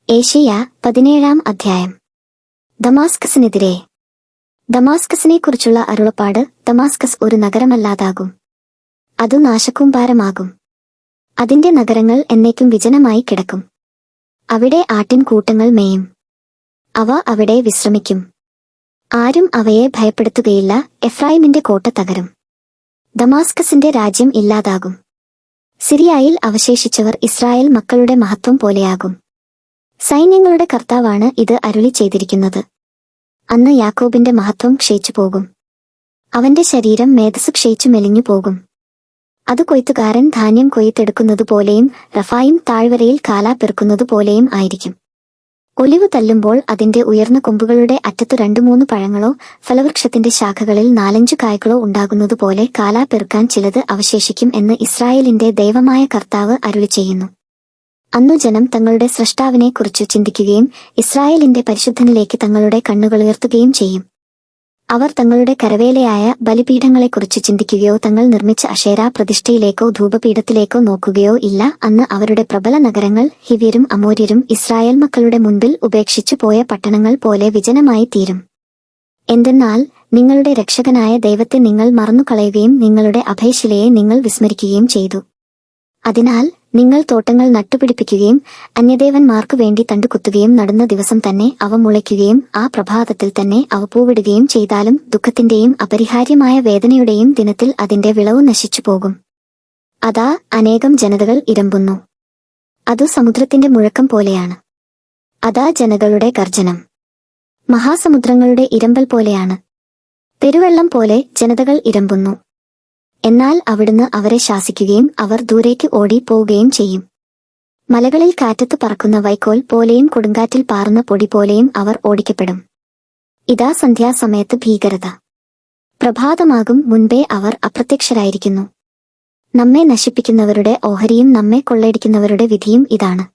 ഏശയ്യാ 17 അധ്യായം. ദമാസ്കസിനെതിരെ. ദമാസ്കസിനെക്കുറിച്ചുള്ള അരുളപ്പാട്. ദമാസ്കസ് ഒരു നഗരമല്ലാതാകും, അതു നാശകൂമ്പാരമാകും. അതിന്റെ നഗരങ്ങൾ എന്നേക്കും വിജനമായി കിടക്കും. അവിടെ ആട്ടിൻ കൂട്ടങ്ങൾ മേയും, അവ അവിടെ വിശ്രമിക്കും. ആരും അവയെ ഭയപ്പെടുത്തുകയില്ല. എഫ്രായിമിന്റെ കോട്ട തകരും, ദമാസ്കസിന്റെ രാജ്യം ഇല്ലാതാകും. സിറിയയിൽ അവശേഷിച്ചവർ ഇസ്രായേൽ മക്കളുടെ മഹത്വം പോലെയാകും. സൈന്യങ്ങളുടെ കർത്താവാണ് ഇത് അരുളി ചെയ്തിരിക്കുന്നത്. അന്ന് യാക്കോബിന്റെ മഹത്വം ക്ഷയിച്ചു പോകും, അവന്റെ ശരീരം മേധസ്സു ക്ഷയിച്ചു മെലിഞ്ഞു പോകും. അത് കൊയ്ത്തുകാരൻ ധാന്യം കൊയ്ത്തെടുക്കുന്നതുപോലെയും റഫായിം താഴ്വരയിൽ കാലാ പെറുക്കുന്നതുപോലെയും ആയിരിക്കും. ഒലിവ് തല്ലുമ്പോൾ അതിന്റെ ഉയർന്ന കൊമ്പുകളുടെ അറ്റത്തു 2-3 പഴങ്ങളോ ഫലവൃക്ഷത്തിന്റെ ശാഖകളിൽ 4-5 കായ്കളോ ഉണ്ടാകുന്നതുപോലെ കാലാ പെറുക്കാൻ ചിലത് അവശേഷിക്കും എന്ന് ഇസ്രായേലിന്റെ ദൈവമായ കർത്താവ് അരുളി ചെയ്യുന്നു. അന്നു ജനം തങ്ങളുടെ സ്രഷ്ടാവിനെക്കുറിച്ചു ചിന്തിക്കുകയും ഇസ്രായേലിന്റെ പരിശുദ്ധനിലേക്ക് തങ്ങളുടെ കണ്ണുകളുയർത്തുകയും ചെയ്യും. അവർ തങ്ങളുടെ കരവേലയായ ബലിപീഠങ്ങളെക്കുറിച്ച് ചിന്തിക്കുകയോ തങ്ങൾ നിർമ്മിച്ച അശേരാ പ്രതിഷ്ഠയിലേക്കോ ധൂപപീഠത്തിലേക്കോ നോക്കുകയോ ഇല്ല. അന്ന് അവരുടെ പ്രബല നഗരങ്ങൾ ഹിവ്യരും അമോര്യരും ഇസ്രായേൽ മക്കളുടെ മുൻപിൽ ഉപേക്ഷിച്ചു പോയ പട്ടണങ്ങൾ പോലെ വിജനമായി തീരും. എന്തെന്നാൽ നിങ്ങളുടെ രക്ഷകനായ ദൈവത്തെ നിങ്ങൾ മറന്നുകളയുകയും നിങ്ങളുടെ അഭയശിലയെ നിങ്ങൾ വിസ്മരിക്കുകയും ചെയ്തു. അതിനാൽ നിങ്ങൾ തോട്ടങ്ങൾ നട്ടുപിടിപ്പിക്കുകയും അന്യദേവന്മാർക്കു വേണ്ടി തണ്ടുകുത്തുകയും നടുന്ന ദിവസം തന്നെ അവ മുളയ്ക്കുകയും ആ പ്രഭാതത്തിൽ തന്നെ അവ പൂവിടുകയും ചെയ്താലും ദുഃഖത്തിന്റെയും അപരിഹാര്യമായ വേദനയുടെയും ദിനത്തിൽ അതിന്റെ വിളവ് നശിച്ചു പോകും. അതാ അനേകം ജനതകൾ ഇരമ്പുന്നു, അതു സമുദ്രത്തിന്റെ മുഴക്കം പോലെയാണ്. അതാ ജനതകളുടെ ഗർജനം മഹാസമുദ്രങ്ങളുടെ ഇരമ്പൽ പോലെയാണ്. പെരുവെള്ളം പോലെ ജനതകൾ ഇരമ്പുന്നു. എന്നാൽ അവിടുന്ന് അവരെ ശാസിക്കുകയും അവർ ദൂരേക്ക് ഓടി പോവുകയും ചെയ്യും. മലകളിൽ കാറ്റത്ത് പറക്കുന്ന വൈക്കോൽ പോലെയും കൊടുങ്കാറ്റിൽ പാറുന്ന പൊടി പോലെയും അവർ ഓടിക്കപ്പെടും. ഇതാ സന്ധ്യാസമയത്ത് ഭീകരത, പ്രഭാതമാകും മുൻപേ അവർ അപ്രത്യക്ഷരായിരിക്കുന്നു. നമ്മെ നശിപ്പിക്കുന്നവരുടെ ഓഹരിയും നമ്മെ കൊള്ളയടിക്കുന്നവരുടെ വിധിയും ഇതാണ്.